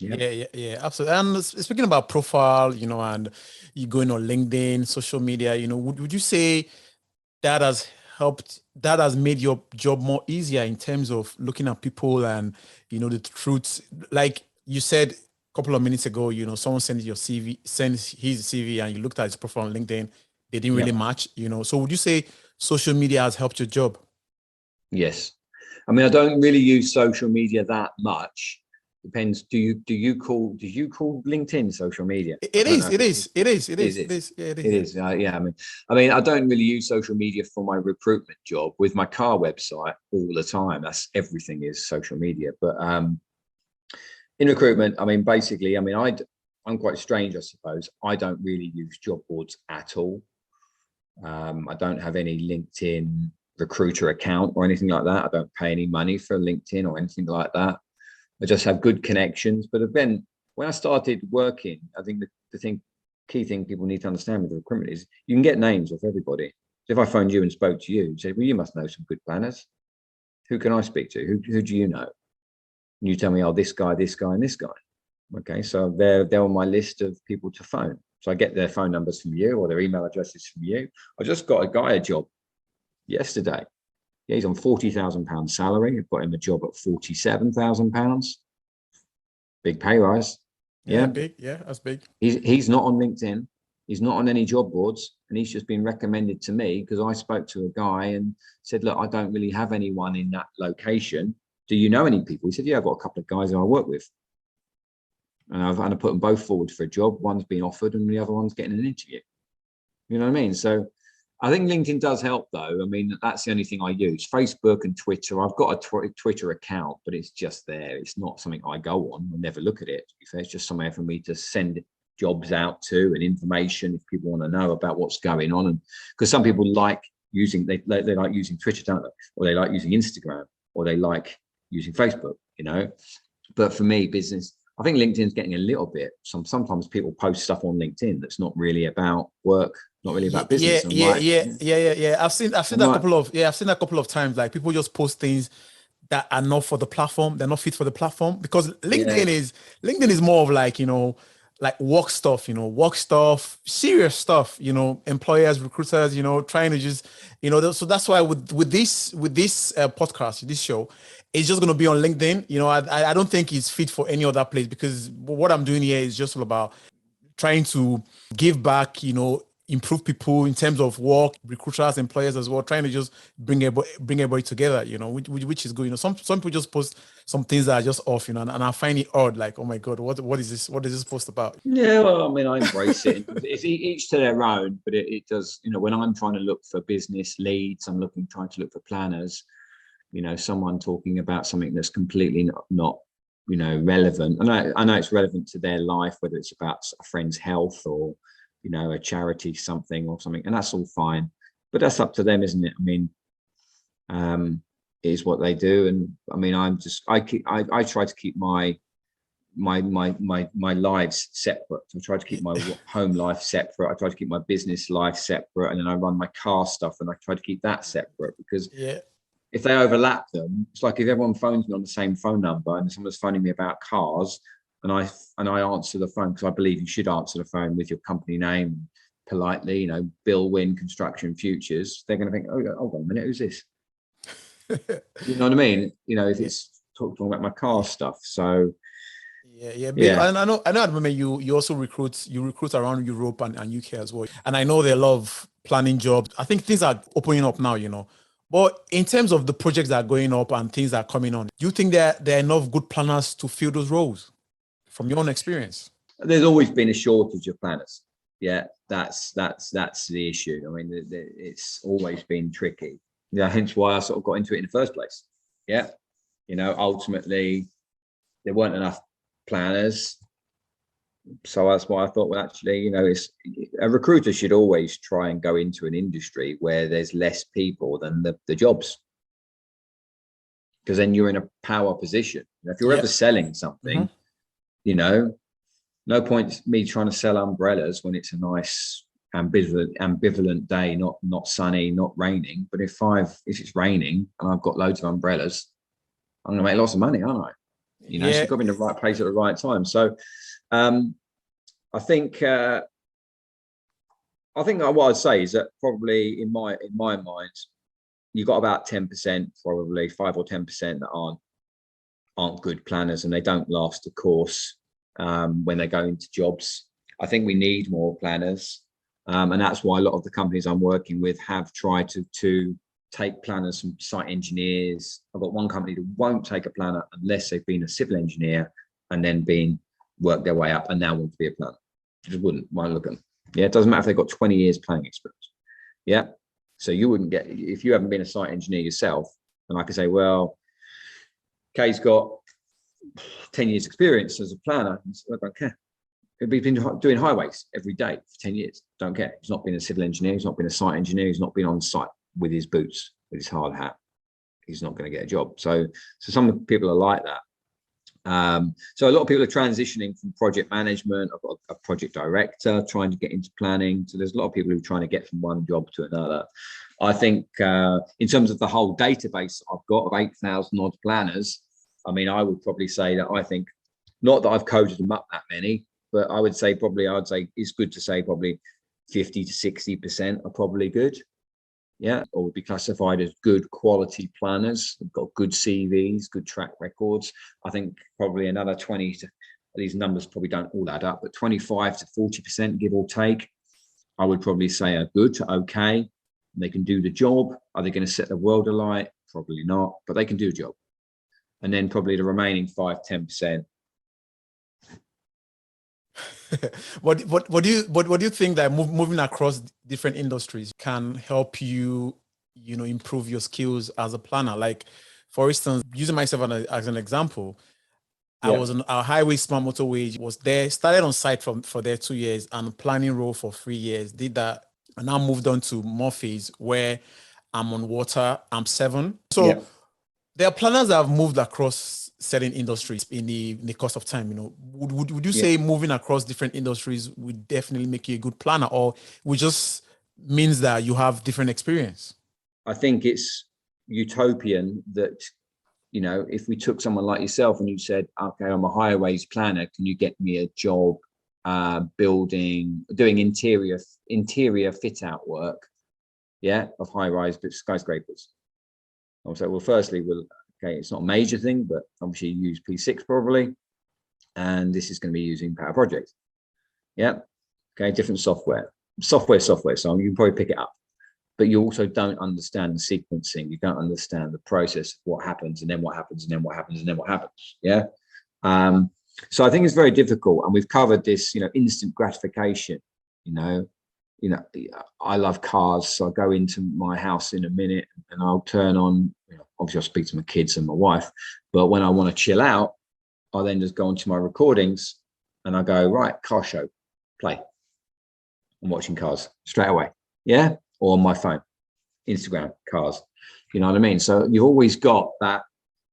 Yeah. Yeah, absolutely. And speaking about profile, and you going on LinkedIn, social media, would you say that has that has made your job more easier in terms of looking at people and, the truth? Like you said a couple of minutes ago, someone sends his CV and you looked at his profile on LinkedIn, they didn't really Yeah. match, So would you say social media has helped your job? Yes. I mean, I don't really use social media that much. Depends. Do you call LinkedIn social media? I It don't is, know if it it is, it is, it is. is, It it is. is. Yeah, it is. It Yeah. is. Yeah. I don't really use social media for my recruitment job. With my car website all the time, that's everything is social media. But in recruitment, I mean, basically, I mean, I'm quite strange, I suppose. I don't really use job boards at all. I don't have any LinkedIn recruiter account or anything like that. I don't pay any money for LinkedIn or anything like that. I just have good connections. But then when I started working, I think key thing people need to understand with recruitment is you can get names of everybody. So if I phoned you and spoke to you, say, well, you must know some good planners. Who can I speak to? Who do you know? And you tell me, oh, this guy, and this guy. Okay, so they're on my list of people to phone. So I get their phone numbers from you or their email addresses from you. I just got a guy a job yesterday. Yeah, he's on £40,000 salary. I've got him a job at £47,000. Big pay rise. Yeah, Yeah. big. Yeah, that's big. He's not on LinkedIn. He's not on any job boards. And he's just been recommended to me because I spoke to a guy and said, look, I don't really have anyone in that location. Do you know any people? He said, yeah, I've got a couple of guys who I work with. And I've put them both forward for a job. One's been offered and the other one's getting an interview. You know what I mean? So I think LinkedIn does help, though. I mean, that's the only thing I use. Facebook and Twitter. I've got a Twitter account, but it's just there. It's not something I go on. I never look at it. To be fair, it's just somewhere for me to send jobs out to and information if people want to know about what's going on. And because some people like using they like using Twitter, don't they? Or they like using Instagram, or they like using Facebook. But for me, business. I think LinkedIn's getting a little bit. Sometimes people post stuff on LinkedIn that's not really about work, not really Yeah, about yeah, business. And yeah, right, yeah, yeah, yeah, yeah. I've seen I'm that like, couple of I've seen that a couple of times. Like people just post things that are not for the platform. They're not fit for the platform because yeah, LinkedIn is more of like, like work stuff, serious stuff, employers, recruiters, trying to just, so that's why with this podcast, this show, it's just going to be on LinkedIn. I don't think it's fit for any other place because what I'm doing here is just all about trying to give back, improve people in terms of work, recruiters, employers as well, trying to just bring everybody together, which is good. Some people just post some things that are just off, and I find it odd, like, oh my God, what is this? What is this post about? yeah. Well, I mean, I embrace it. It's each to their own, but it does. When I'm trying to look for business leads, trying to look for planners. Someone talking about something that's completely not relevant. I know it's relevant to their life, whether it's about a friend's health or a charity something, and that's all fine, but that's up to them, isn't it? I mean, it is what they do. And I mean, I try to keep my lives separate. I try to keep my home life separate. I try to keep my business life separate, and then I run my car stuff and I try to keep that separate because Yeah. if they overlap them, it's like if everyone phones me on the same phone number and someone's phoning me about cars and I answer the phone because I believe you should answer the phone with your company name politely, Bill Wynn Construction Futures, they're going to think, oh, hold on a minute, who's this? You know what I mean? If it's talking about my car stuff. So Yeah. yeah, And I know. I remember you also recruit around Europe and UK as well. And I know they love planning jobs. I think things are opening up now. But in terms of the projects that are going up and things that are coming on, do you think there are enough good planners to fill those roles from your own experience? there's always been a shortage of planners. Yeah, that's the issue. I mean, it's always been tricky. Hence why I sort of got into it in the first place. Yeah, ultimately there weren't enough planners, so that's why I thought, well, actually, it's a recruiter should always try and go into an industry where there's less people than the jobs, because then you're in a power position. If you're ever selling something, no point me trying to sell umbrellas when it's a nice ambivalent day, not sunny, not raining. But if it's raining and I've got loads of umbrellas, I'm gonna make lots of money, aren't I? So you've got to be in the right place at the right time. So I think what I'd say is that probably in my mind, you've got about 10%, probably 5 or 10% that aren't good planners, and they don't last the course when they go into jobs. I think we need more planners, and that's why a lot of the companies I'm working with have tried to take planners from site engineers. I've got one company that won't take a planner unless they've been a civil engineer and then worked their way up and now want to be a planner. Just won't look at them. Yeah, it doesn't matter if they've got 20 years planning experience. Yeah, so you wouldn't get, if you haven't been a site engineer yourself, and I could say, well, Kay's got 10 years experience as a planner. I don't care. He's been doing highways every day for 10 years. Don't care. He's not been a civil engineer. He's not been a site engineer. He's not been on site with his boots, with his hard hat. He's not going to get a job. So some people are like that. So a lot of people are transitioning from project management. I've got a project director trying to get into planning. So there's a lot of people who are trying to get from one job to another. I think in terms of the whole database I've got of 8,000 odd planners, I mean, I would probably say that I think, not that I've coded them up that many, but I would say it's good to say probably 50 to 60% are probably good. Yeah, or would be classified as good quality planners. They've got good CVs, good track records. I think probably another 20 to, these numbers probably don't all add up, but 25 to 40%, give or take, I would probably say are good to okay. They can do the job. Are they going to set the world alight? Probably not, but they can do a job. And then probably the remaining 5-10%. What do you think that moving across different industries can help you, improve your skills as a planner? Like, for instance, using myself as an example, I was on our highway smart motorway, was there, started on site for there 2 years and planning role for 3 years, did that, and now moved on to Murphy's where I'm on water, I'm 7. So there are planners that have moved across certain industries in the course of time. Would you say moving across different industries would definitely make you a good planner, or it just means that you have different experience? I think it's utopian that, if we took someone like yourself and you said, okay, I'm a highways planner, can you get me a job doing interior fit out work, of high-rise skyscrapers? I would say, well, firstly, it's not a major thing, but obviously you use P6 probably, and this is going to be using Power Project. Different software, so you can probably pick it up, but you also don't understand the sequencing. You don't understand the process of what happens, and then what happens, and then what happens, and then what happens. So I think it's very difficult, and we've covered this, instant gratification. I love cars, so I go into my house in a minute and I'll turn on, obviously I'll speak to my kids and my wife, but when I want to chill out, I then just go onto my recordings and I go, right, car show, play. I'm watching cars straight away. Or on my phone, Instagram, cars. You know what I mean? So you've always got that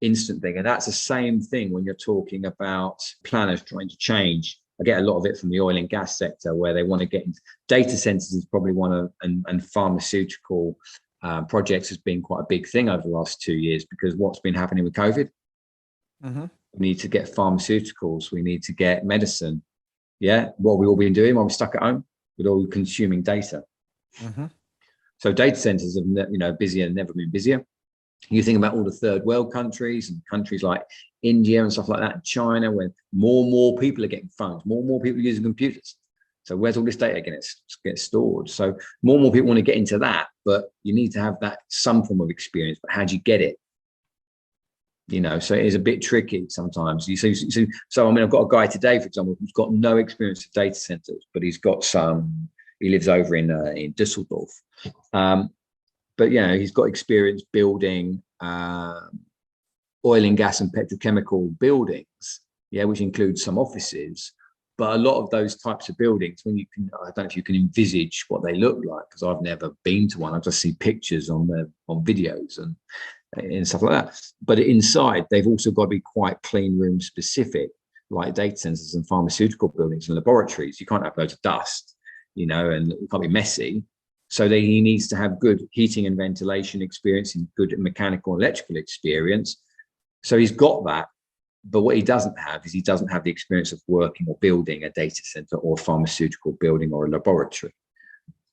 instant thing. And that's the same thing when you're talking about planners trying to change. I get a lot of it from the oil and gas sector, where they want to get into data centers is probably one of, and pharmaceutical projects has been quite a big thing over the last 2 years, because what's been happening with COVID? We need to get pharmaceuticals. We need to get medicine. What we've all been doing while we're stuck at home, with all consuming data. So data centers have, busier and never been busier. You think about all the third world countries and countries like India and stuff like that, China, where more and more people are getting phones, more and more people are using computers. So where's all this data going to get stored? So more and more people want to get into that, but you need to have that some form of experience. But how do you get it? So it is a bit tricky sometimes. So I mean, I've got a guy today, for example, who's got no experience of data centers, but he's got some. He lives over in Düsseldorf. But he's got experience building oil and gas and petrochemical buildings, which includes some offices. But a lot of those types of buildings, I don't know if you can envisage what they look like, because I've never been to one. I just see pictures on videos and stuff like that. But inside, they've also got to be quite clean room specific, like data centers and pharmaceutical buildings and laboratories. You can't have loads of dust, and it can't be messy. So he needs to have good heating and ventilation experience and good mechanical and electrical experience. So he's got that, But what he doesn't have is he doesn't have the experience of working or building a data center or a pharmaceutical building or a laboratory.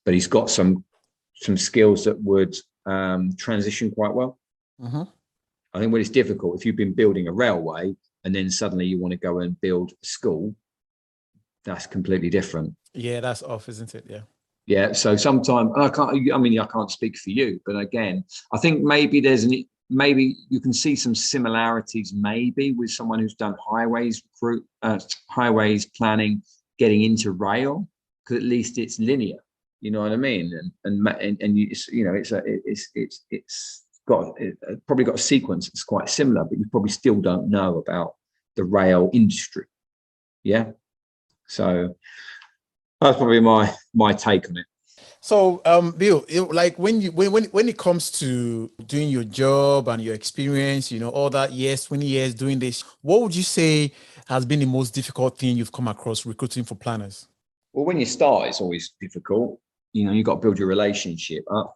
But he's got some skills that would transition quite well. I think when it's difficult, if you've been building a railway and then suddenly you want to go and build a school, that's completely different. Yeah, that's off, isn't it? Yeah. Yeah. So sometimes I can't speak for you, but again, I think maybe maybe you can see some similarities maybe with someone who's done highways planning, getting into rail, because at least it's linear. You know what I mean? And it's probably got a sequence that's quite similar, but you probably still don't know about the rail industry. Yeah. So that's probably my take on it. So, Bill, like when it comes to doing your job and your experience, all that 20 years doing this, what would you say has been the most difficult thing you've come across recruiting for planners? Well, when you start, it's always difficult. You've got to build your relationship up.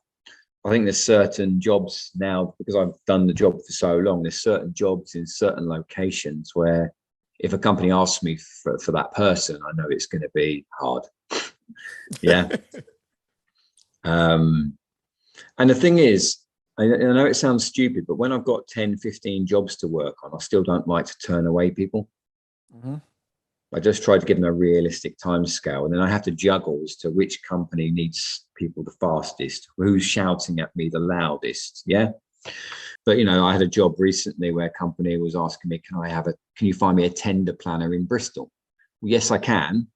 I think there's certain jobs now, because I've done the job for so long, there's certain jobs in certain locations where if a company asks me for that person, I know it's going to be hard. Yeah. And the thing is, I know it sounds stupid, but when I've got 10, 15 jobs to work on, I still don't like to turn away people. I just try to give them a realistic time scale, and then I have to juggle as to which company needs people the fastest, who's shouting at me the loudest. Yeah. But I had a job recently where a company was asking me, can you find me a tender planner in Bristol? Well, yes, I can,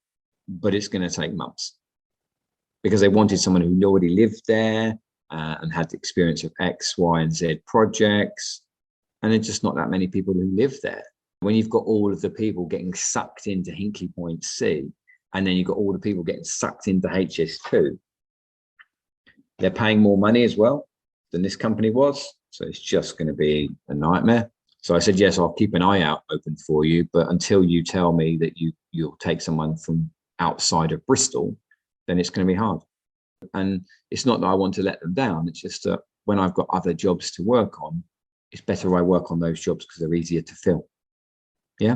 but it's going to take months, because they wanted someone who already lived there and had the experience of X, Y, and Z projects. And there's just not that many people who live there. When you've got all of the people getting sucked into Hinkley Point C, and then you've got all the people getting sucked into HS2, they're paying more money as well than this company was. So it's just going to be a nightmare. So I said, yes, I'll keep an eye out open for you. But until you tell me that you'll take someone from outside of Bristol, then it's going to be hard. And it's not that I want to let them down. It's just that when I've got other jobs to work on, it's better I work on those jobs because they're easier to fill. Yeah.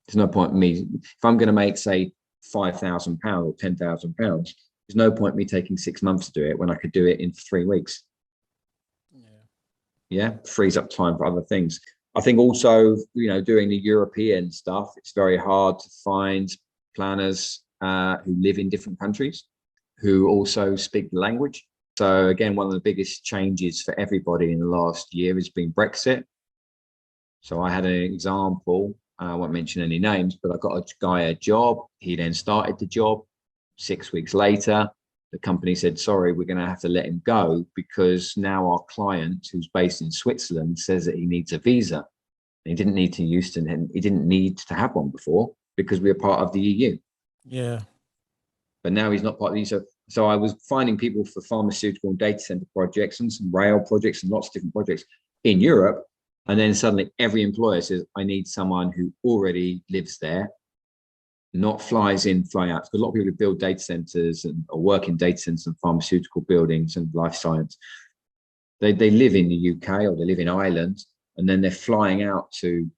There's no point in me, if I'm going to make, say, £5,000 or £10,000, there's no point in me taking 6 months to do it when I could do it in 3 weeks. Yeah. Frees up time for other things. I think also, doing the European stuff, it's very hard to find planners who live in different countries, who also speak the language. So again, one of the biggest changes for everybody in the last year has been Brexit. So I had an example, I won't mention any names, but I got a guy a job. He then started the job. 6 weeks later, the company said, sorry, we're going to have to let him go because now our client, who's based in Switzerland, says that he needs a visa. He didn't need to he didn't need to have one before because we're part of the EU. Yeah. But now he's not part of the EU. So I was finding people for pharmaceutical and data center projects and some rail projects and lots of different projects in Europe. And then suddenly every employer says, I need someone who already lives there, not flies in, fly out. Because a lot of people who build data centers or work in data centers and pharmaceutical buildings and life science, they live in the UK or they live in Ireland, and then they're flying out to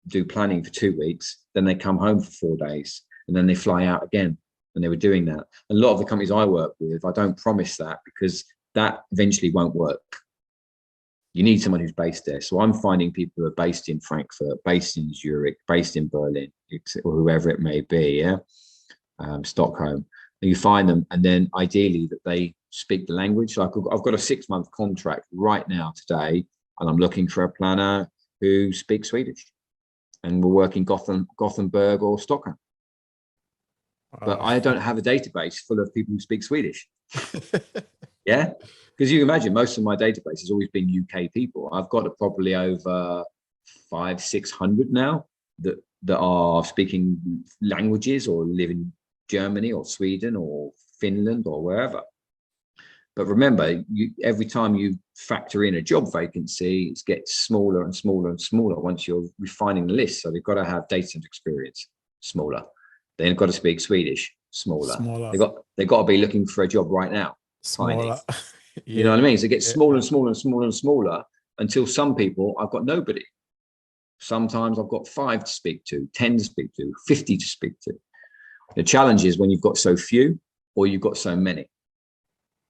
do planning for 2 weeks. Then they come home for 4 days and then they fly out again. And they were doing that. A lot of the companies I work with, I don't promise that because that eventually won't work. You need someone who's based there. So I'm finding people who are based in Frankfurt, based in Zurich, based in Berlin, or whoever it may be, yeah, Stockholm. And you find them, and then ideally that they speak the language. So I've got a 6-month contract right now today, and I'm looking for a planner who speaks Swedish, and we'll work in Gothenburg or Stockholm. But I don't have a database full of people who speak Swedish. Yeah, because you imagine most of my database has always been UK people. I've got probably over 500-600 now that are speaking languages or live in Germany or Sweden or Finland or wherever. But remember, every time you factor in a job vacancy, it gets smaller and smaller and smaller once you're refining the list. So they've got to have data center experience, smaller. They've got to speak Swedish, smaller. They've got to be looking for a job right now, smaller. Tiny. You know what I mean? So it gets smaller and smaller and smaller and smaller until some people, I've got nobody. Sometimes I've got 5 to speak to, 10 to speak to, 50 to speak to. The challenge is when you've got so few or you've got so many.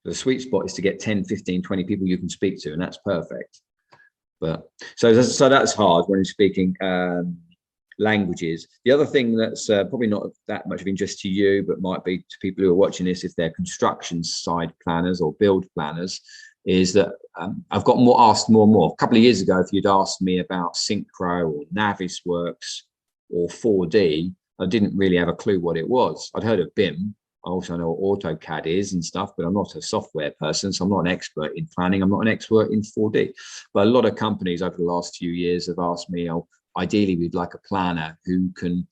The sweet spot is to get 10, 15, 20 people you can speak to, and that's perfect. But so that's hard when you're speaking languages. The other thing that's probably not that much of interest to you, but might be to people who are watching this, if they're construction side planners or build planners, is that I've got asked more and more. A couple of years ago, if you'd asked me about Synchro or Navisworks or 4D, I didn't really have a clue what it was. I'd heard of BIM. I also know what AutoCAD is and stuff, but I'm not a software person, so I'm not an expert in planning. I'm not an expert in 4D. But a lot of companies over the last few years have asked me, ideally, we'd like a planner who can,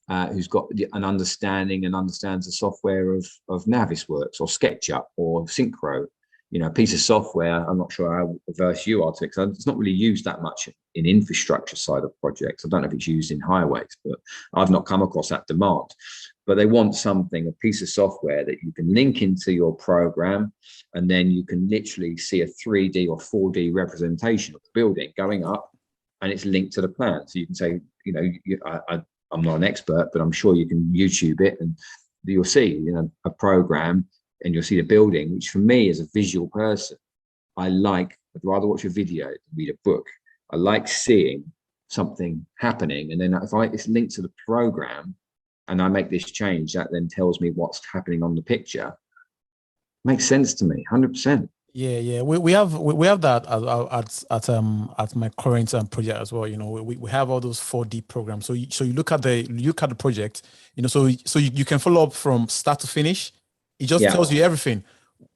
who's got an understanding and understands the software of Navisworks or SketchUp or Synchro. You know, a piece of software, I'm not sure how averse you are to it, because it's not really used that much in infrastructure side of projects. I don't know if it's used in highways, but I've not come across that demand. But they want something, a piece of software that you can link into your program, and then you can literally see a 3D or 4D representation of the building going up, and it's linked to the plan. So you can say, you know, I'm not an expert, but I'm sure you can YouTube it and you'll see, you know, a program, and you'll see the building, which for me as a visual person, I'd rather watch a video than read a book. I like seeing something happening. And then if it's linked to the program and I make this change, that then tells me what's happening on the picture. Makes sense to me, 100%. Yeah. We have that at my current project as well. You know, we have all those 4D programs. So you look at the project, you know, so you can follow up from start to finish. It just tells you everything,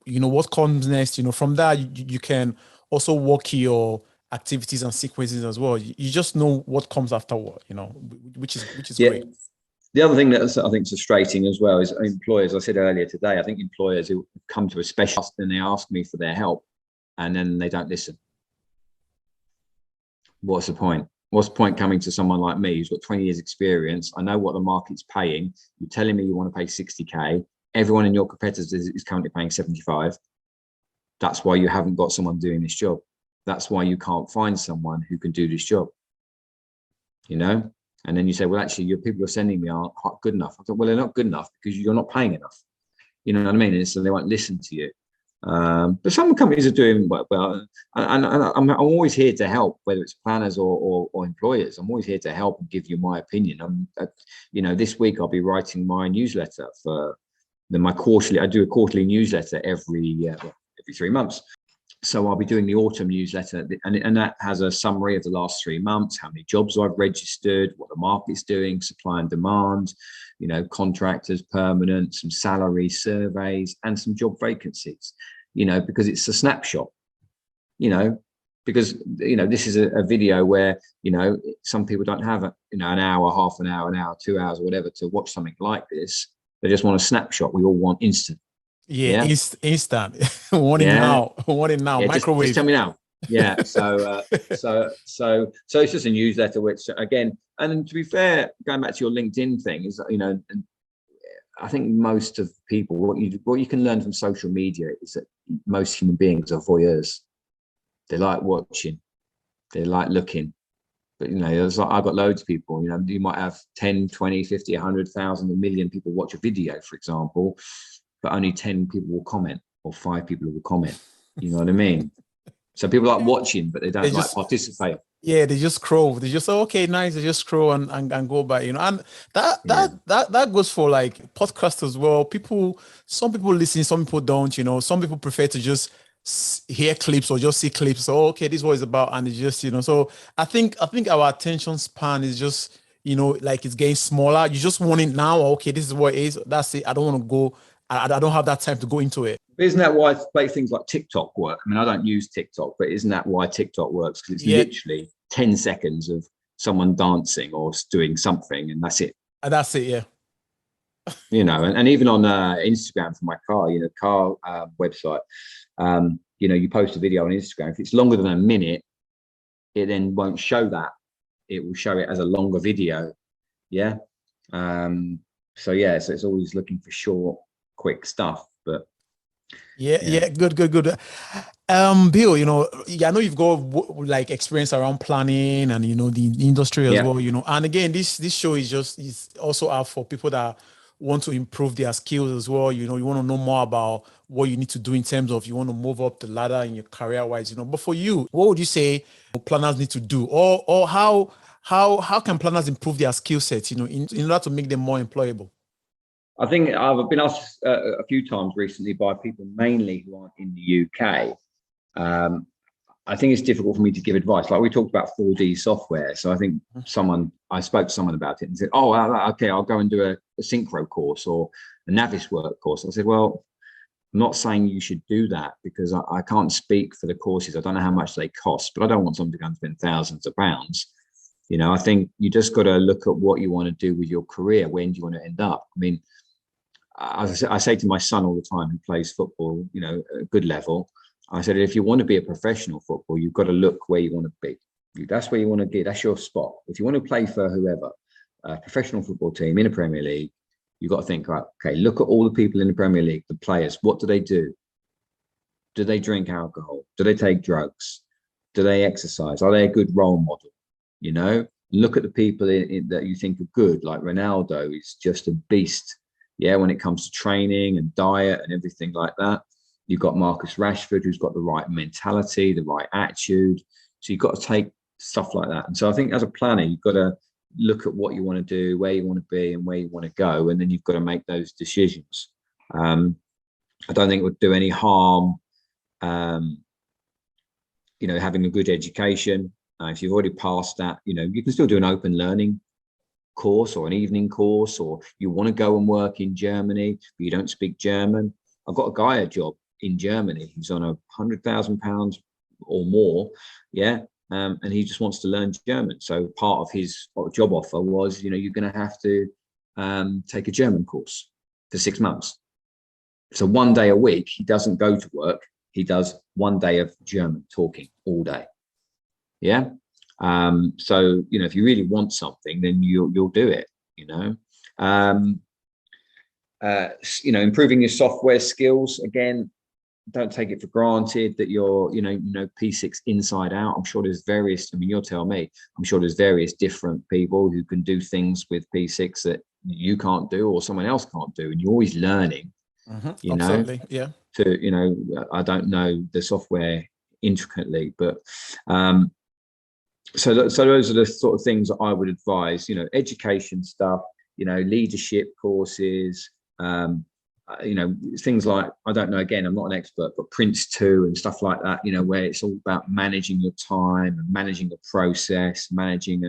you know, what comes next. You know, from that you can also work your activities and sequences as well. You just know what comes afterward, you know, which is great. The other thing that I think is frustrating as well is employers. I said earlier today, I think employers who come to a specialist and they ask me for their help and then they don't listen. What's the point? What's the point coming to someone like me who's got 20 years experience? I know what the market's paying. You're telling me you want to pay 60K. Everyone in your competitors is currently paying 75. That's why you haven't got someone doing this job. That's why you can't find someone who can do this job, you know? And then you say, well, actually, your people are sending me aren't quite good enough. I thought, well, they're not good enough because you're not paying enough. You know what I mean? And so they won't listen to you. But some companies are doing well, and I'm always here to help, whether it's planners or employers. I'm always here to help and give you my opinion. You know, this week I'll be writing my newsletter for my quarterly. I do a quarterly newsletter every 3 months. So I'll be doing the autumn newsletter, and that has a summary of the last 3 months, how many jobs I've registered, what the market's doing, supply and demand, you know, contractors, permanent, some salary surveys, and some job vacancies, you know, because it's a snapshot, you know, because, you know, this is a video where, you know, some people don't have, an hour, half an hour, 2 hours, or whatever to watch something like this. They just want a snapshot. We all want instant. Yeah. Instant. One in now, microwave. Just tell me now. Yeah. So it's just a newsletter, which again, and to be fair, going back to your LinkedIn thing is, you know, I think most of people, what you can learn from social media is that most human beings are voyeurs. They like watching, they like looking. But, you know, I've got loads of people, you know, you might have 10, 20, 50, 100,000, 1 million people watch a video, for example, but only 10 people will comment or 5 people will comment. You know what I mean? So people like watching, but they don't like participate. Yeah, they just scroll. They just say, okay, nice. They just scroll and go by, you know. And that goes for like podcasts as well. Some people listen, some people don't, you know. Some people prefer to just hear clips or just see clips. So, okay, this is what it's about. And it's just, you know, so I think our attention span is just, you know, like it's getting smaller. You just want it now. Okay, this is what it is. That's it. I don't want to go. I don't have that time to go into it. Isn't that why things like TikTok work? I mean, I don't use TikTok, but isn't that why TikTok works? Because it's literally 10 seconds of someone dancing or doing something, and that's it. That's it, yeah. You know, and even on Instagram for my car, you know, car website, you know, you post a video on Instagram. If it's longer than a minute, it then won't show that. It will show it as a longer video. Yeah. So it's always looking for short, quick stuff. But good. Bill, I know you've got like experience around planning and the industry as Yeah. well, and again, this show is also out for people that want to improve their skills as well. You want to know more about what you need to do in terms of you want to move up the ladder in your career wise, but for you, what would you say planners need to do, or how can planners improve their skill sets, in order to make them more employable? I think I've been asked a few times recently by people mainly who aren't in the UK. I think it's difficult for me to give advice. Like we talked about 4D software. So I think I spoke to someone about it and said, oh, okay, I'll go and do a Synchro course or a Naviswork course. I said, well, I'm not saying you should do that because I can't speak for the courses. I don't know how much they cost, but I don't want someone to go and spend thousands of pounds. I think you just got to look at what you want to do with your career. When do you want to end up? I mean, I say to my son all the time, who plays football, at a good level, I said, if you want to be a professional football, you've got to look where you want to be. That's where you want to get. That's your spot. If you want to play for whoever, a professional football team in a Premier League, you've got to think, right, okay, look at all the people in the Premier League, the players. What do they do? Do they drink alcohol? Do they take drugs? Do they exercise? Are they a good role model? Look at the people that you think are good, like Ronaldo is just a beast. Yeah, when it comes to training and diet and everything like that. You've got Marcus Rashford, who's got the right mentality, the right attitude. So you've got to take stuff like that. And so I think as a planner, you've got to look at what you want to do, where you want to be and where you want to go. And then you've got to make those decisions. I don't think it would do any harm, having a good education. If you've already passed that, you can still do an open learning course or an evening course, or you want to go and work in Germany, but you don't speak German. I've got a guy a job in Germany. He's on £100,000 or more. Yeah. And he just wants to learn German. So part of his job offer was, you're going to have to take a German course for 6 months. So 1 day a week, he doesn't go to work. He does 1 day of German talking all day. Yeah. So, if you really want something, then you'll do it, improving your software skills. Again, don't take it for granted that you're, P6 inside out. I'm sure there's various, you'll tell me, I'm sure there's various different people who can do things with P6 that you can't do or someone else can't do. And you're always learning, Absolutely. Yeah. I don't know the software intricately, but, so those are the sort of things that I would advise, education stuff, leadership courses, things like, I don't know, again, I'm not an expert, but Prince 2 and stuff like that, where it's all about managing your time and managing the process, managing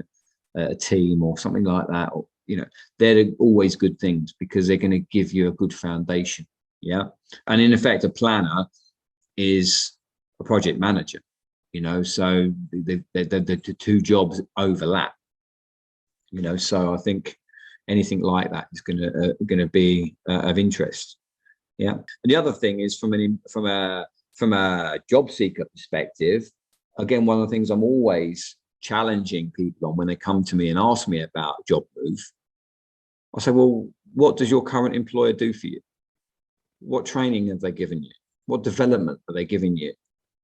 a team or something like that. Or, they're always good things because they're going to give you a good foundation. Yeah. And in effect, a planner is a project manager. So the two jobs overlap, so I think anything like that is going to be of interest. Yeah. And the other thing is from a job seeker perspective, again, one of the things I'm always challenging people on when they come to me and ask me about a job move, I say, well, what does your current employer do for you? What training have they given you? What development are they giving you?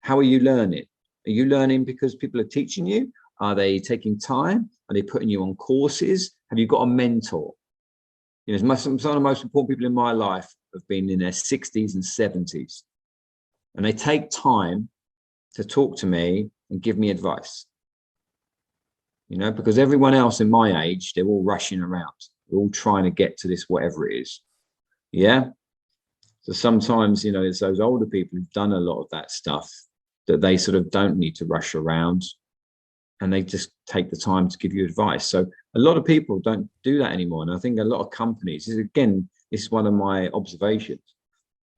How are you learning? Are you learning because people are teaching you? Are they taking time? Are they putting you on courses? Have you got a mentor? Some of the most important people in my life have been in their 60s and 70s. And they take time to talk to me and give me advice. Because everyone else in my age, they're all rushing around. They're all trying to get to this, whatever it is. Yeah. So sometimes, it's those older people who've done a lot of that stuff that they sort of don't need to rush around and they just take the time to give you advice. So a lot of people don't do that anymore. And I think a lot of companies, again, this is one of my observations.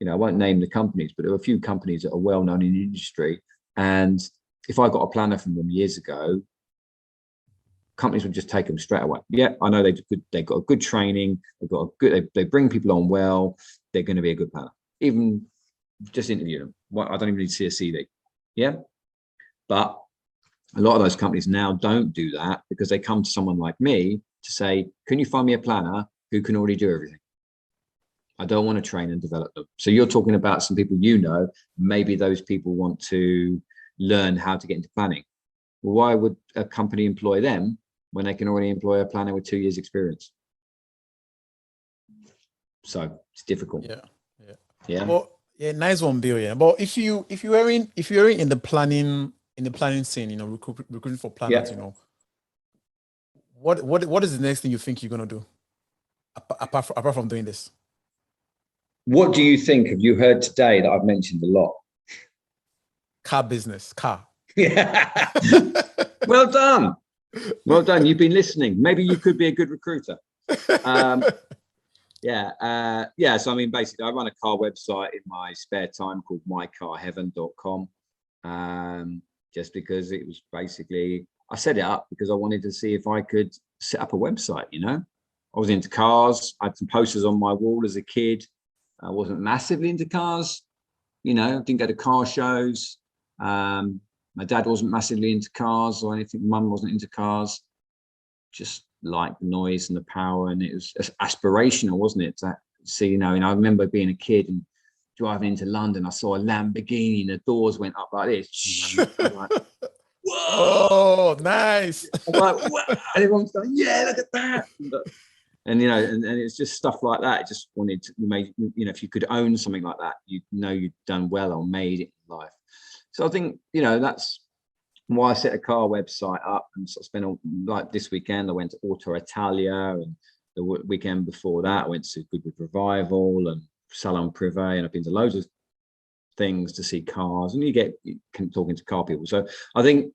I won't name the companies, but there are a few companies that are well known in the industry. And if I got a planner from them years ago, companies would just take them straight away. Yeah, I know they've got a good training, they bring people on well, they're going to be a good planner. Even just interview them. I don't even need to see a CV. Yeah. But a lot of those companies now don't do that because they come to someone like me to say, can you find me a planner who can already do everything? I don't want to train and develop them. So you're talking about some people, maybe those people want to learn how to get into planning. Well, why would a company employ them when they can already employ a planner with 2 years experience? So it's difficult. Yeah. Well, yeah, nice one, Bill. Yeah. But if you were in the planning scene, recruiting for planners, what is the next thing you think you're gonna do apart from doing this? What do you think? Have you heard today that I've mentioned a lot? Car business, car. Yeah. Well done. Well done. You've been listening. Maybe you could be a good recruiter. Yeah. So I mean, basically, I run a car website in my spare time called mycarheaven.com. Just because it was basically, I set it up because I wanted to see if I could set up a website. I was into cars. I had some posters on my wall as a kid. I wasn't massively into cars. Didn't go to car shows. My dad wasn't massively into cars or anything. Mum wasn't into cars. Just liked the noise and the power, and it was aspirational, wasn't it? To see, and I remember being a kid and driving into London. I saw a Lamborghini, and the doors went up like this. Like, whoa! Oh, nice. I'm like, wow. And everyone's going, yeah, look at that. And and it's just stuff like that. I just wanted to make, if you could own something like that, you'd done well or made it in life. So I think, that's why I set a car website up, and sort of spent like this weekend. I went to Auto Italia, and the weekend before that, I went to Goodwood Revival and Salon Privé, and I've been to loads of things to see cars, and you talking to car people. So I think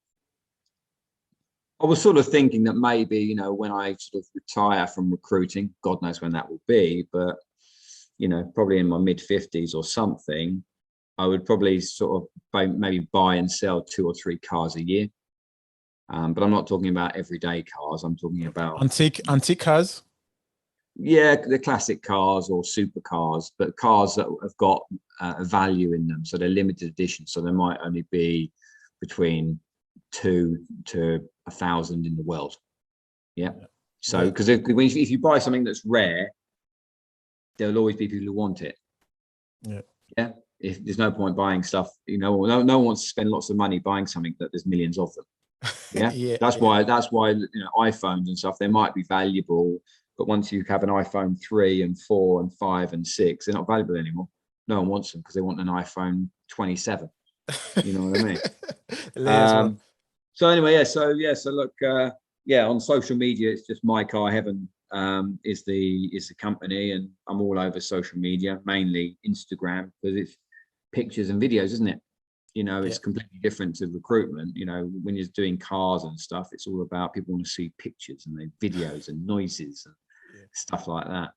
I was sort of thinking that maybe, when I sort of retire from recruiting, God knows when that will be, but, probably in my mid-50s or something, I would probably sort of maybe buy and sell 2 or 3 cars a year. But I'm not talking about everyday cars. I'm talking about antique cars. Yeah, the classic cars or supercars, but cars that have got a value in them. So they're limited edition. So there might only be between 2 to 1,000 in the world. Yeah. So because if you buy something that's rare, there'll always be people who want it. Yeah. If there's no point buying stuff, no one wants to spend lots of money buying something that there's millions of them. Yeah. That's why iPhones and stuff, they might be valuable, but once you have an iPhone 3 and 4 and 5 and 6, they're not valuable anymore. No one wants them because they want an iPhone 27. You know what I mean? So anyway, So look, on social media, it's just My Car Heaven is the company, and I'm all over social media, mainly Instagram, because it's pictures and videos, isn't it? It's completely different to recruitment. When you're doing cars and stuff, it's all about people want to see pictures and videos and noises and stuff like that.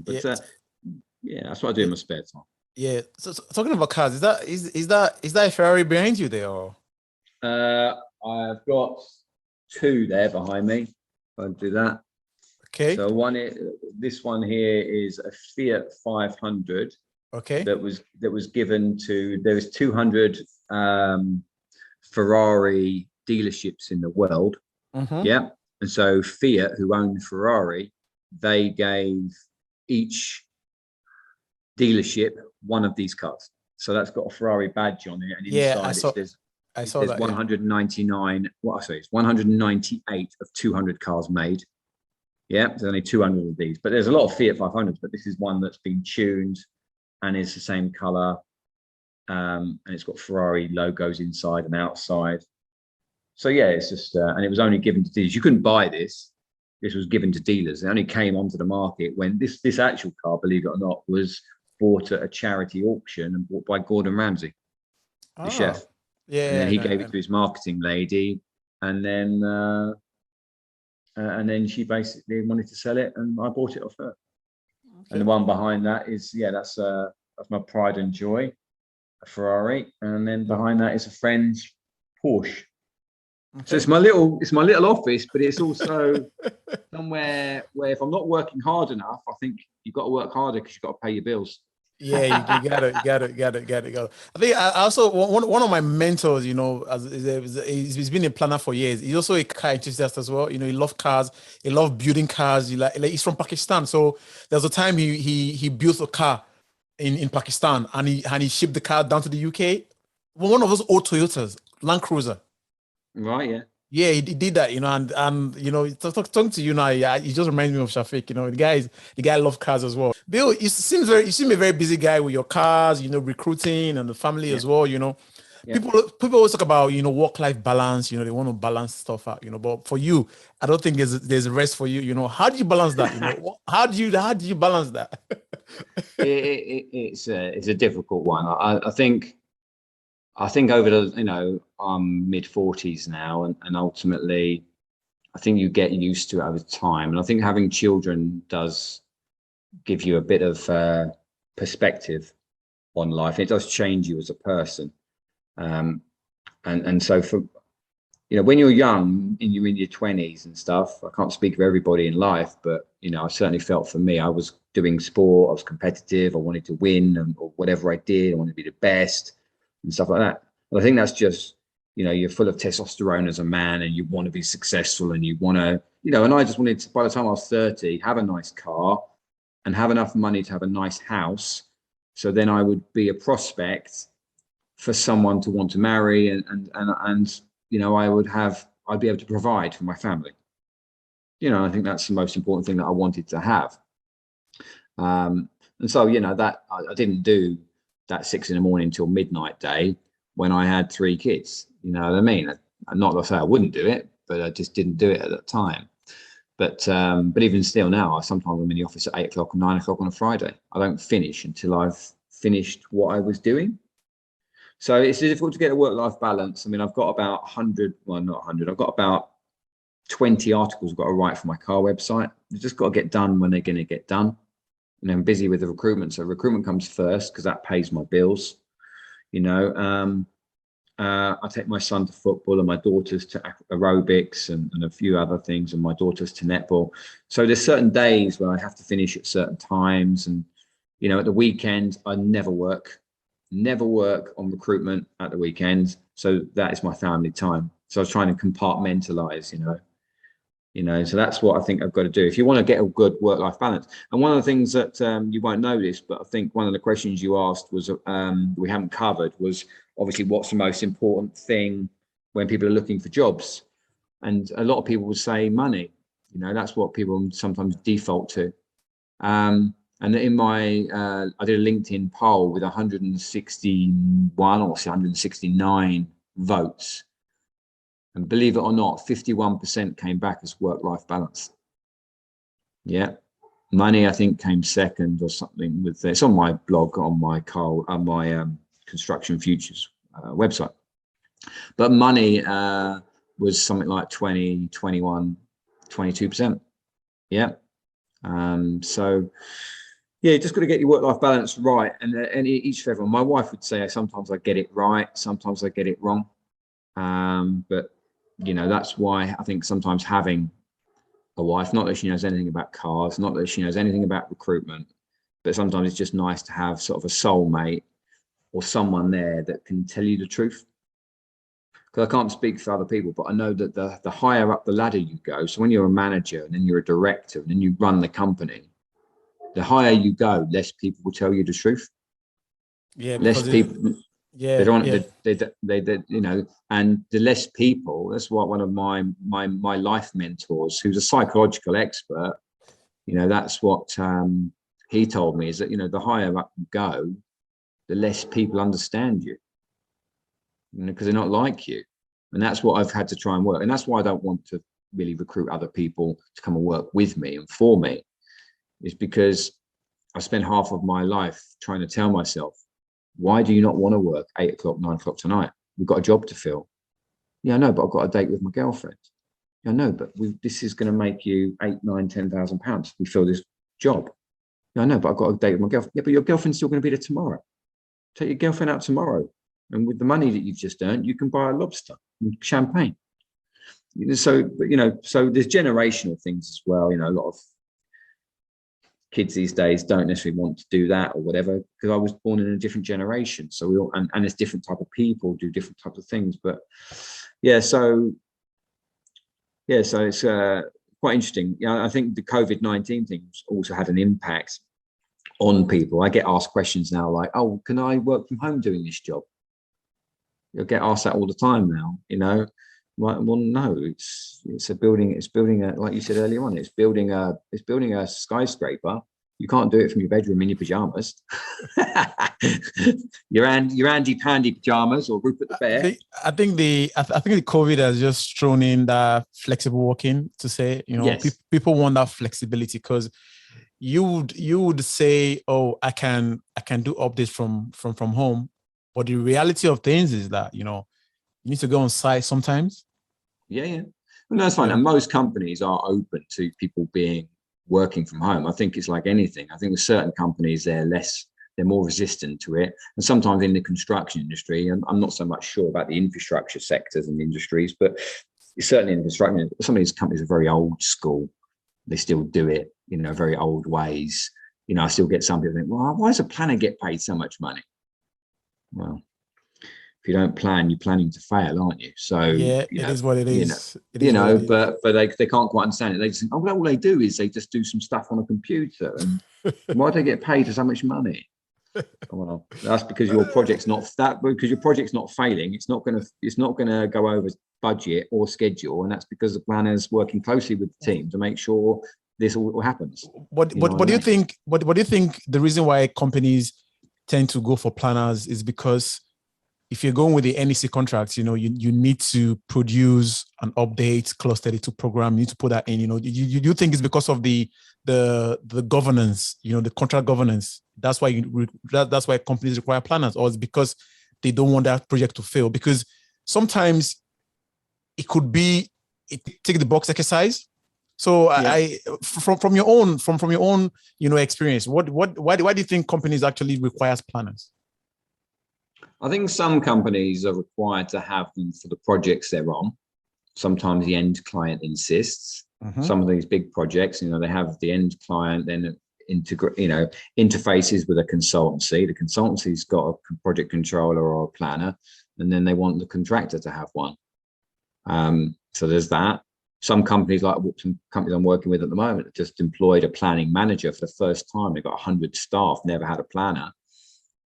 That's what I do in my spare time. Yeah. So talking about cars, is that a Ferrari behind you there? Or? I've got 2 there behind me. I'll do that. Okay. So this one here is a Fiat 500. Okay. That was given to, there was 200 Ferrari dealerships in the world. Mm-hmm. Yeah. And so Fiat, who owned Ferrari, they gave each dealership one of these cars. So that's got a Ferrari badge on it, and inside there's 199. It's 198 of 200 cars made. Yeah, there's only 200 of these, but there's a lot of Fiat 500s, but this is one that's been tuned and is the same color, and it's got Ferrari logos inside and outside. So yeah, it's just and it was only given to dealers. You couldn't buy this. This was given to dealers. It only came onto the market when this actual car, believe it or not, was bought at a charity auction and bought by Gordon Ramsay, the chef. Yeah, and then he gave it to his marketing lady, and then she basically wanted to sell it, and I bought it off her. Okay. And the one behind that is that's my pride and joy, a Ferrari, and then behind that is a friend's Porsche. Okay. So it's my little office, but it's also somewhere where if I'm not working hard enough, I think you've got to work harder because you've got to pay your bills. Yeah, you gotta. I think I also one of my mentors, you know, he's been a planner for years. He's also a car enthusiast as well. You know, he loves cars. He loves building cars. He's from Pakistan, so there's a time he built a car in Pakistan, and he shipped the car down to the UK. One of those old Toyotas, Land Cruiser. Right, yeah. Yeah, he did that, you know, and you know, talking to you now, yeah, he just reminds me of Shafiq. You know, the guy loves cars as well. Bill, you seem a very busy guy with your cars, you know, recruiting and the family Yeah, as well. You know, yeah. people always talk about, you know, work-life balance. You know, they want to balance stuff out. You know, but for you, I don't think there's a rest for you. You know, how do you balance that? You know, how do you balance that? It's a difficult one. I think over the, I'm mid 40s now, and ultimately, I think you get used to it over time. And I think having children does give you a bit of perspective on life. It does change you as a person. Um, and so for, when you're young and you're in your 20s and stuff, I can't speak for everybody in life, but, I certainly felt for me, I was doing sport, I was competitive, I wanted to win, or whatever I did, I wanted to be the best and stuff like that. And I think that's just, you're full of testosterone as a man, and you want to be successful, and you want to, and I just wanted to, by the time I was 30, have a nice car and have enough money to have a nice house. So then I would be a prospect for someone to want to marry, and I'd be able to provide for my family. I think that's the most important thing that I wanted to have. And so, that I didn't do that 6 a.m. till midnight day when I had 3 kids. You know what I mean? Not to say I wouldn't do it, but I just didn't do it at that time. But even still now, sometimes I'm in the office at 8 o'clock or 9 o'clock on a Friday. I don't finish until I've finished what I was doing. So it's difficult to get a work-life balance. I mean, I've got about 100, well, not 100, I've got about 20 articles I've got to write for my car website. You've just got to get done when they're going to get done. And I'm busy with the recruitment. So recruitment comes first because that pays my bills. I take my son to football and my daughters to aerobics and a few other things, and my daughters to netball. So there's certain days where I have to finish at certain times. And, at the weekend, I never work on recruitment at the weekends. So that is my family time. So I was trying to compartmentalize, so that's what I think I've got to do if you want to get a good work-life balance. And one of the things that you won't notice, but I think one of the questions you asked was we haven't covered, was obviously what's the most important thing when people are looking for jobs. And a lot of people will say money. That's what people sometimes default to. And in my, I did a LinkedIn poll with 161 or 169 votes. And believe it or not, 51% came back as work-life balance. Yeah. Money, I think, came second or something. It's on my blog, on my Construction Futures website. But money was something like 20, 21, 22%. Yeah. So, yeah, you just got to get your work-life balance right, and each for everyone. My wife would say sometimes I get it right, sometimes I get it wrong, but that's why I think sometimes having a wife, not that she knows anything about cars, not that she knows anything about recruitment, but sometimes it's just nice to have sort of a soulmate or someone there that can tell you the truth. Because I can't speak for other people, but I know that the higher up the ladder you go, so when you're a manager and then you're a director and then you run the company, the higher you go, less people will tell you the truth. Yeah, Less people. Yeah, they don't. yeah. They and the less people. That's what one of my life mentors, who's a psychological expert, that's what he told me, is that the higher up you go, the less people understand you, because they're not like you. And that's what I've had to try and work. And that's why I don't want to really recruit other people to come and work with me and for me, is because I spent half of my life trying to tell myself, why do you not want to work 8 o'clock, 9 o'clock tonight? We've got a job to fill. Yeah, I know, but I've got a date with my girlfriend. Yeah, I know, but this is going to make you 8, 9, 10,000 pounds. We fill this job. Yeah, I know, but I've got a date with my girlfriend. Yeah, but your girlfriend's still going to be there tomorrow. Take your girlfriend out tomorrow. And with the money that you've just earned, you can buy a lobster and champagne. So there's generational things as well. A lot of kids these days don't necessarily want to do that or whatever, because I was born in a different generation. So we all, and it's different type of people do different types of things. But so it's quite interesting. Yeah, I think the COVID-19 things also had an impact on people. I get asked questions now like, oh, can I work from home doing this job? You'll get asked that all the time now, Well, no, it's building a, like you said earlier on, it's building a skyscraper. You can't do it from your bedroom in your pajamas. your Andy Pandy pajamas or Rupert the Bear. I think the COVID has just thrown in the flexible working to say, Yes. people want that flexibility, because you would say, oh, I can do updates from home, but the reality of things is that you need to go on site sometimes. Yeah. Well, that's fine. Yeah. And most companies are open to people working from home. I think it's like anything. I think with certain companies, they're more resistant to it. And sometimes in the construction industry, and I'm not so much sure about the infrastructure sectors and industries, but certainly in construction, some of these companies are very old school. They still do it, very old ways. I still get some people think, well, why does a planner get paid so much money? Well, if you don't plan, you're planning to fail, aren't you? So yeah, it is what it is. But they can't quite understand it. They just think, oh, well, all they do is they just do some stuff on a computer, and why do they get paid so much money? Well, that's because your project's not failing. It's not gonna go over budget or schedule, and that's because the planner's working closely with the team to make sure this all happens. What do you think? What do you think the reason why companies tend to go for planners is? Because if you're going with the NEC contracts, you need to produce an update clause 32 program. You need to put that in. You think it's because of the governance, the contract governance. That's why that's why companies require planners, or it's because they don't want that project to fail. Because sometimes it could be tick the box exercise. So yeah. From your own experience, why do you think companies actually requires planners? I think some companies are required to have them for the projects they're on. Sometimes the end client insists. Mm-hmm. Some of these big projects, they have the end client then interfaces with a consultancy. The consultancy's got a project controller or a planner, and then they want the contractor to have one. So there's that. Some companies, like some companies I'm working with at the moment, just employed a planning manager for the first time. They've got 100 staff, never had a planner.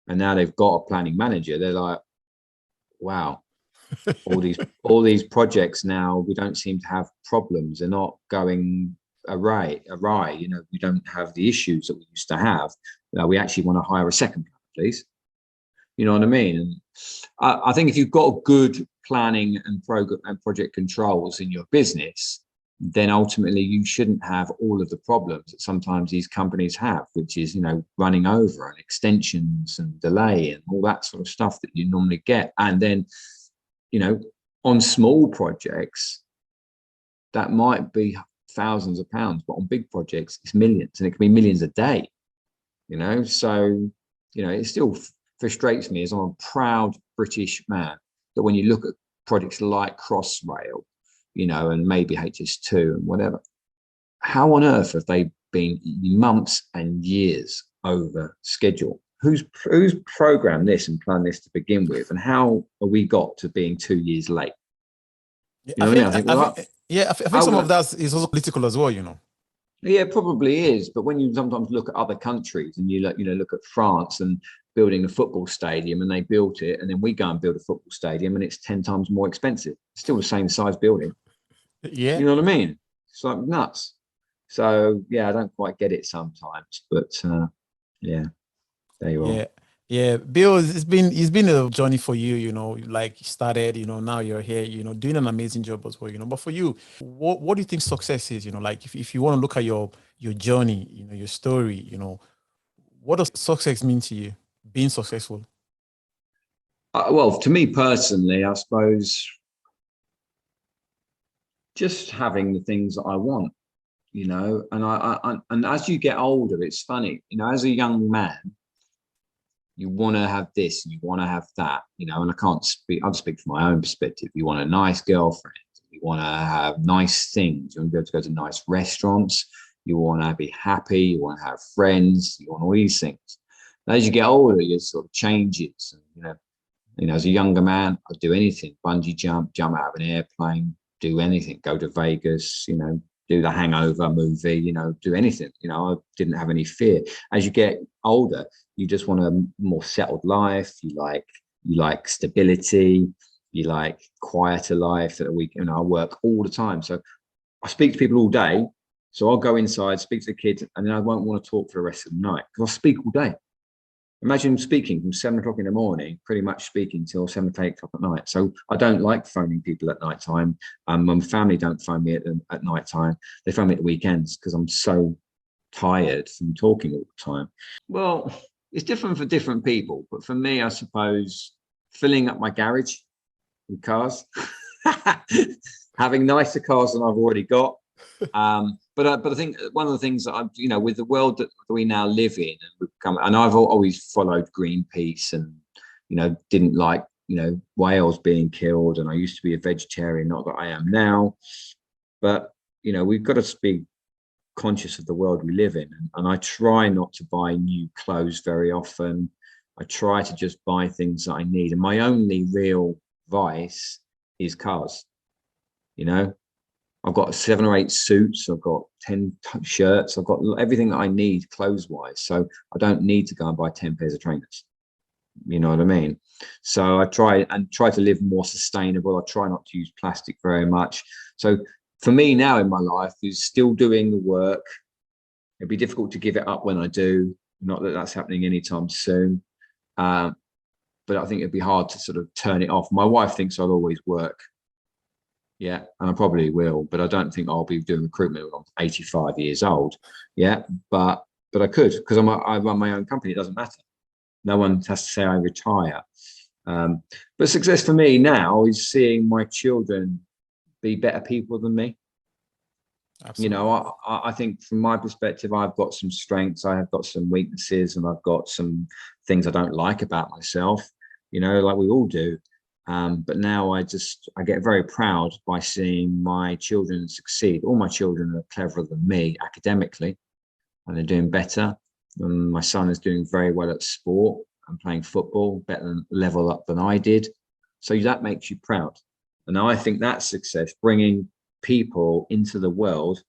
And now they've got a planning manager. They're like, wow, all these projects now, we don't seem to have problems. They're not going awry. We don't have the issues that we used to have. We actually want to hire a second planner, please. You know what I mean? And I think if you've got good planning and program and project controls in your business, then ultimately you shouldn't have all of the problems that sometimes these companies have, which is, running over and extensions and delay and all that sort of stuff that you normally get. And then, on small projects, that might be thousands of pounds, but on big projects, it's millions, and it can be millions a day, So, it still frustrates me as I'm a proud British man that when you look at projects like Crossrail, and maybe HS2 and whatever, how on earth have they been months and years over schedule? Who's programmed this and planned this to begin with, and how are we got to being 2 years late? I think some of that is also political as well, Yeah, it probably is. But when you sometimes look at other countries and you look at France and building a football stadium, and they built it, and then we go and build a football stadium and it's 10 times more expensive. It's still the same size building. Yeah. You know what I mean? It's like nuts. So yeah, I don't quite get it sometimes, but yeah, there you are. Yeah. Bill, it's been a journey for you, like you started, now you're here, doing an amazing job as well, but for you, what do you think success is? Like if you want to look at your journey, your story, what does success mean to you, being successful? Well, to me personally, I suppose just having the things that I want, and and as you get older, it's funny, as a young man, you want to have this and you want to have that, and I'll speak from my own perspective. You want a nice girlfriend, you want to have nice things, you want to be able to go to nice restaurants, you want to be happy, you want to have friends, you want all these things. And as you get older, it sort of changes. As a younger man, I'd do anything: bungee jump out of an airplane, do anything, go to Vegas, do the Hangover movie, do anything. I didn't have any fear. As you get older, you just want a more settled life. You like stability. You like quieter life. At a week, I work all the time, so I speak to people all day. So I'll go inside, speak to the kids, and then I won't want to talk for the rest of the night because I'll speak all day. Imagine speaking from 7 o'clock in the morning, pretty much speaking till 7 to 8 o'clock at night. So I don't like phoning people at night time. My family don't phone me at night time. They phone me at the weekends because I'm so tired from talking all the time. Well, it's different for different people. But for me, I suppose filling up my garage with cars, having nicer cars than I've already got. But I think one of the things that with the world that we now live in, and I've always followed Greenpeace, and didn't like whales being killed, and I used to be a vegetarian, not that I am now, but we've got to be conscious of the world we live in, and I try not to buy new clothes very often. I try to just buy things that I need, and my only real vice is cars. I've got 7 or 8 suits. I've got 10 shirts. I've got everything that I need clothes-wise. So I don't need to go and buy 10 pairs of trainers. You know what I mean? So I try to live more sustainable. I try not to use plastic very much. So for me now in my life is still doing the work. It'd be difficult to give it up when I do. Not that that's happening anytime soon. But I think it'd be hard to sort of turn it off. My wife thinks I'll always work. Yeah, and I probably will, but I don't think I'll be doing recruitment when I'm 85 years old. Yeah, but I could, because I run my own company. It doesn't matter. No one has to say I retire. But success for me now is seeing my children be better people than me. Absolutely. I think from my perspective, I've got some strengths, I have got some weaknesses, and I've got some things I don't like about myself, like we all do. But now I get very proud by seeing my children succeed. All my children are cleverer than me academically, and they're doing better. And my son is doing very well at sport and playing football, better level up than I did. So that makes you proud. And I think that's success, bringing people into the world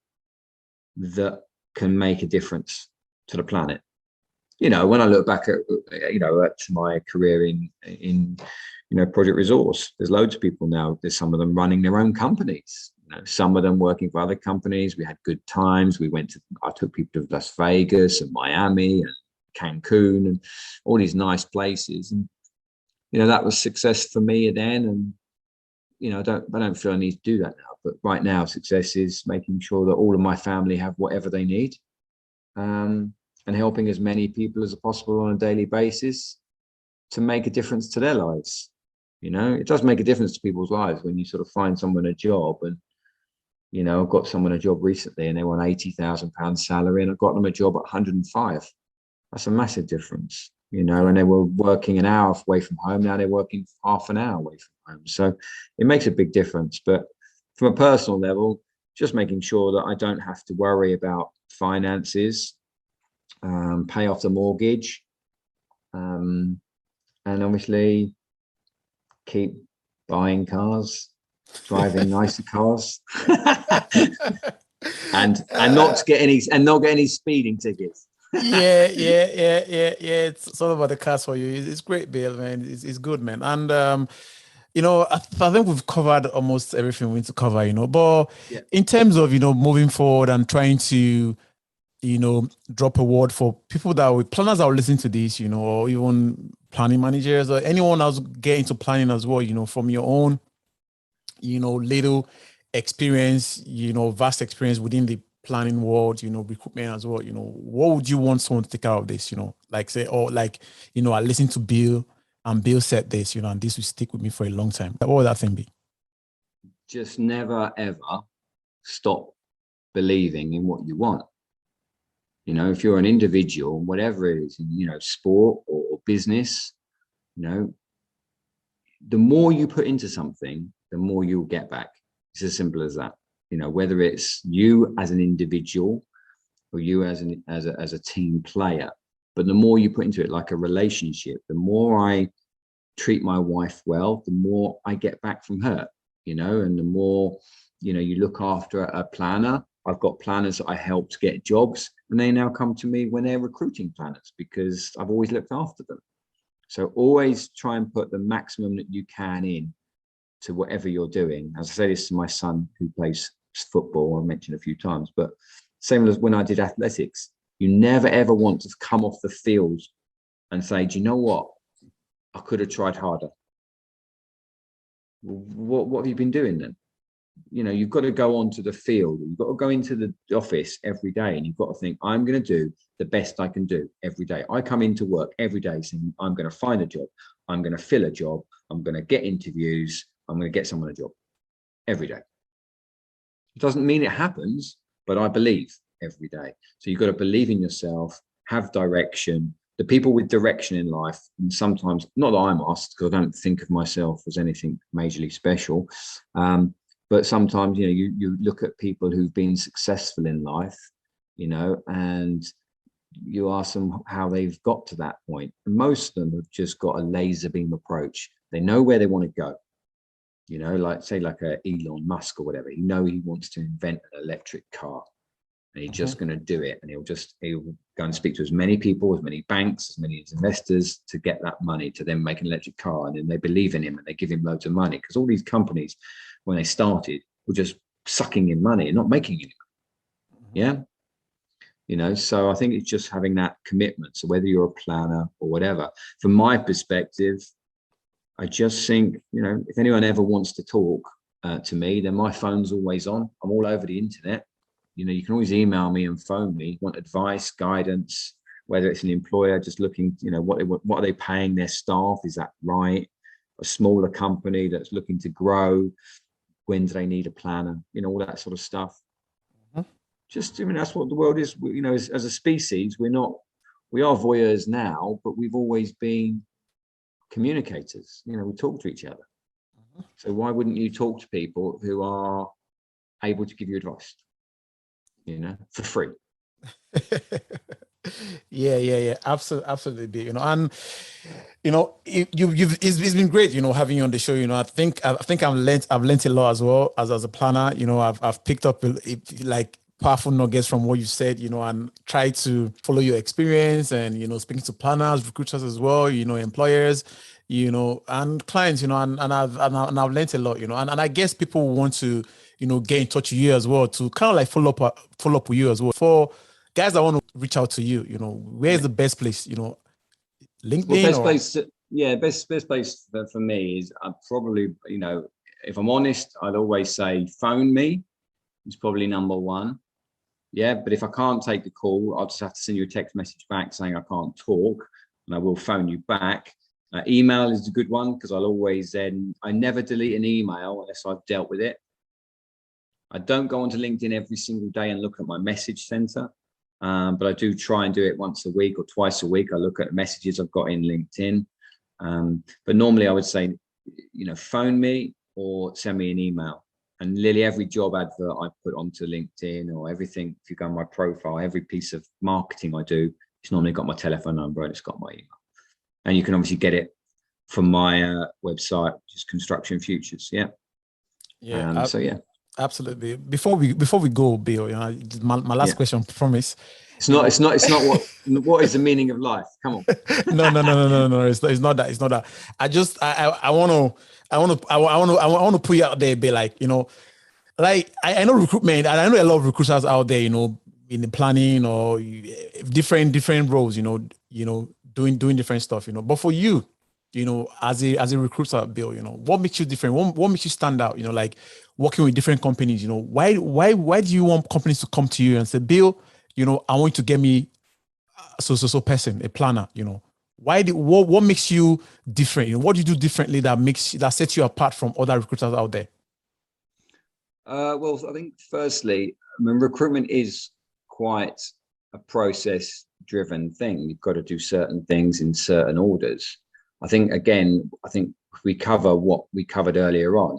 that can make a difference to the planet. When I look back at my career in Project Resource, there's loads of people now. There's some of them running their own companies. Some of them working for other companies. We had good times. I took people to Las Vegas and Miami and Cancun and all these nice places. And that was success for me then. And I don't feel I need to do that now. But right now, success is making sure that all of my family have whatever they need, and helping as many people as possible on a daily basis to make a difference to their lives. It does make a difference to people's lives when you sort of find someone a job. And I've got someone a job recently, and they want £80,000 salary, and I've got them a job at 105. That's a massive difference. And they were working an hour away from home. Now they're working half an hour away from home. So it makes a big difference. But from a personal level, just making sure that I don't have to worry about finances, pay off the mortgage, and obviously keep buying cars, driving nicer cars, and not get any speeding tickets. yeah. It's all about the cars for you. It's great, Bill, man. It's good, man. And I think we've covered almost everything we need to cover. But yeah, in terms of moving forward and trying to drop a word for people planners that are listening to this, or even planning managers or anyone else get into planning as well, from your own, little experience, vast experience within the planning world, recruitment as well, what would you want someone to take out of this, like say, or like, I listened to Bill and Bill said this, and this will stick with me for a long time. What would that thing be? Just never, ever stop believing in what you want. If you're an individual, whatever it is, sport or business, the more you put into something, the more you'll get back. It's as simple as that. Whether it's you as an individual, or you as a team player. But the more you put into it like a relationship, the more I treat my wife well, the more I get back from her, you know, and the more, you know, you look after a planner. I've got planners that I helped get jobs, and they now come to me when they're recruiting planners because I've always looked after them. So always try and put the maximum that you can in to whatever you're doing. As I say this to my son who plays football, I mentioned a few times, but same as when I did athletics, you never ever want to come off the field and say, do you know what? I could have tried harder. What have you been doing then? You know, you've got to go onto the field. You've got to go into the office every day, and you've got to think, I'm going to do the best I can do every day. I come into work every day saying, I'm going to find a job. I'm going to fill a job. I'm going to get interviews. I'm going to get someone a job every day. It doesn't mean it happens, but I believe every day. So you've got to believe in yourself, have direction. The people with direction in life, and sometimes, not that I'm asked, because I don't think of myself as anything majorly special, but sometimes, you know, you look at people who've been successful in life, you know, and you ask them how they've got to that point. And most of them have just got a laser beam approach. They know where they want to go. You know, like say like a Elon Musk or whatever, he wants to invent an electric car, and he's just going to do it. And he'll go and speak to as many people, as many banks, as many investors to get that money to then make an electric car. And then they believe in him and they give him loads of money, because all these companies, when they started, were just sucking in money and not making any money. Yeah. You know, so I think it's just having that commitment. So whether you're a planner or whatever, from my perspective, I just think, you know, if anyone ever wants to talk to me, then my phone's always on. I'm all over the internet. You know, you can always email me and phone me, want advice, guidance, whether it's an employer just looking, you know, what are they paying their staff? Is that right? A smaller company that's looking to grow, when do they need a planner? You know, all that sort of stuff. Just, I mean, that's what the world is. You know, as a species, we are voyeurs now, but we've always been communicators. You know, we talk to each other. So why wouldn't you talk to people who are able to give you advice, you know, for free? Yeah. Absolutely. You know, and you know, it's been great, you know, having you on the show. You know, I think I've learned a lot as well as a planner. You know, I've picked up like powerful nuggets from what you said, you know, and try to follow your experience, and, you know, speaking to planners, recruiters as well, you know, employers, you know, and clients, you know, and I've learned a lot, you know, and I guess people want to, you know, get in touch with you as well, to kind of like follow up with you as well. For guys that want to reach out to you, you know, where's the best place, you know, LinkedIn? Best place for me is probably, you know, if I'm honest, I'd always say phone me. It's probably number one. Yeah, but if I can't take the call, I'll just have to send you a text message back saying I can't talk, and I will phone you back. Email is a good one, because I'll always I never delete an email unless I've dealt with it. I don't go onto LinkedIn every single day and look at my message center, but I do try and do it once a week or twice a week. I look at messages I've got in LinkedIn, but normally I would say, you know, phone me or send me an email. And Lily, every job advert I put onto LinkedIn, or everything, if you go on my profile, every piece of marketing I do, it's normally got my telephone number and it's got my email. And you can obviously get it from my website, which is Construction Futures. Yeah. So yeah. Absolutely. Before we go, Bill, you know, my last question, promise. It's not what is the meaning of life? Come on. No. It's not that. I want to put you out there, be like, you know, like I know recruitment, and I know a lot of recruiters out there, you know, in the planning or different roles, you know, doing different stuff, you know. But for you, you know, as a recruiter, Bill, you know, what makes you different? What makes you stand out? You know, like working with different companies, you know, why do you want companies to come to you and say, Bill, you know, I want you to get me so person, a planner, you know? What makes you different? You know, what do you do differently that sets you apart from other recruiters out there? Well, I think firstly, I mean, recruitment is quite a process-driven thing. You've got to do certain things in certain orders. I think if we cover what we covered earlier on,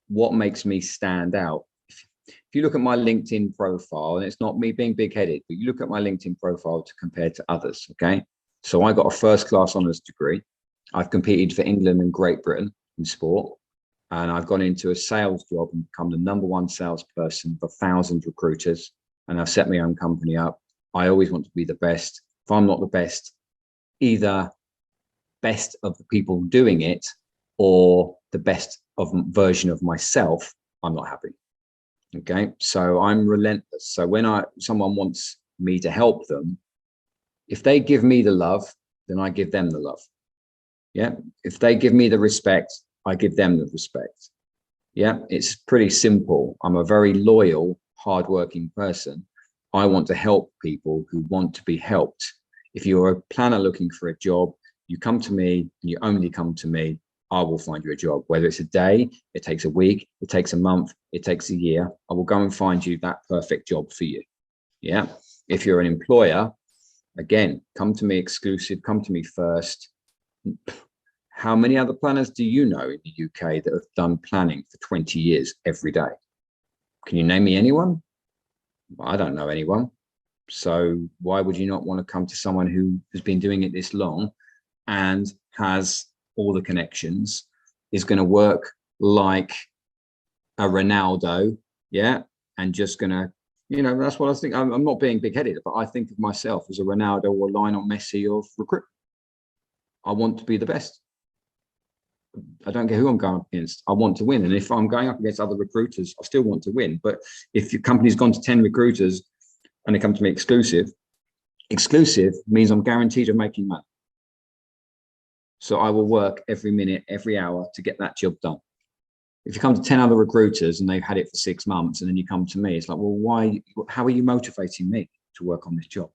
what makes me stand out. If if you look at my LinkedIn profile, and it's not me being big-headed, but you look at my LinkedIn profile to compare to others, okay? So I got a first-class honours degree. I've competed for England and Great Britain in sport, and I've gone into a sales job and become the #1 salesperson for 1,000 recruiters, and I've set my own company up. I always want to be the best. If I'm not the best, either best of the people doing it or the best of version of myself, I'm not happy. Okay, so I'm relentless. So when someone wants me to help them, if they give me the love, then I give them the love. Yeah, if they give me the respect, I give them the respect. Yeah, it's pretty simple. I'm a very loyal, hardworking person. I want to help people who want to be helped. If you're a planner looking for a job, you come to me and you only come to me. I will find you a job, whether it's a day, it takes a week, it takes a month, it takes a year. I will go and find you that perfect job for you. Yeah. If you're an employer, again, come to me exclusive, come to me first. How many other planners do you know in the UK that have done planning for 20 years every day? Can you name me anyone? I don't know anyone. So why would you not want to come to someone who has been doing it this long and has all the connections, is going to work like a Ronaldo, yeah, and just going to, that's what I think. I'm not being big-headed, but I think of myself as a Ronaldo or Lionel Messi of recruitment. I want to be the best. I don't care who I'm going up against. I want to win. And if I'm going up against other recruiters, I still want to win. But if your company's gone to 10 recruiters and they come to me exclusive means I'm guaranteed of making money. So I will work every minute, every hour to get that job done. If you come to 10 other recruiters and they've had it for 6 months and then you come to me, it's like, well, how are you motivating me to work on this job?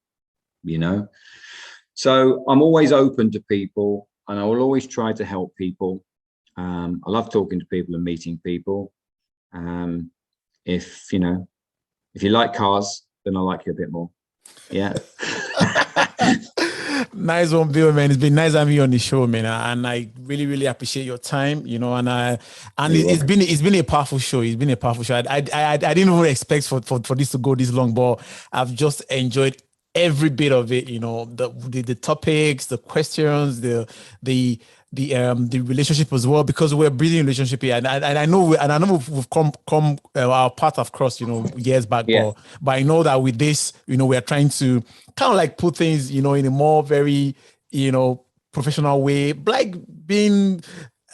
So I'm always open to people and I will always try to help people. I love talking to people and meeting people. If you like cars, then I like you a bit more. Yeah. Nice one, Bill, man. It's been nice having you on the show, man. And I really, really appreciate your time, and it's been a powerful show. It's been a powerful show. I didn't even expect for this to go this long, but I've just enjoyed every bit of it. The topics, the questions, the relationship as well, because we're building a relationship here, and I know we've come our path have crossed years back, yeah. but I know that with this we are trying to kind of like put things in a more very professional way, like building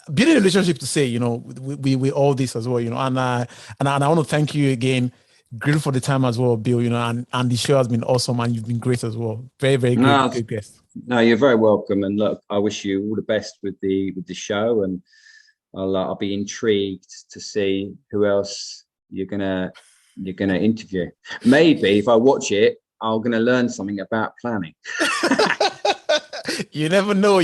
a relationship to say we all this as well, and I want to thank you again. Grateful for the time as well, Bill, and the show has been awesome and you've been great as well. Very, very good guest. No, you're very welcome. And look, I wish you all the best with the show, and I'll be intrigued to see who else you're gonna interview. Maybe if I watch it, I'm gonna learn something about planning. You never know.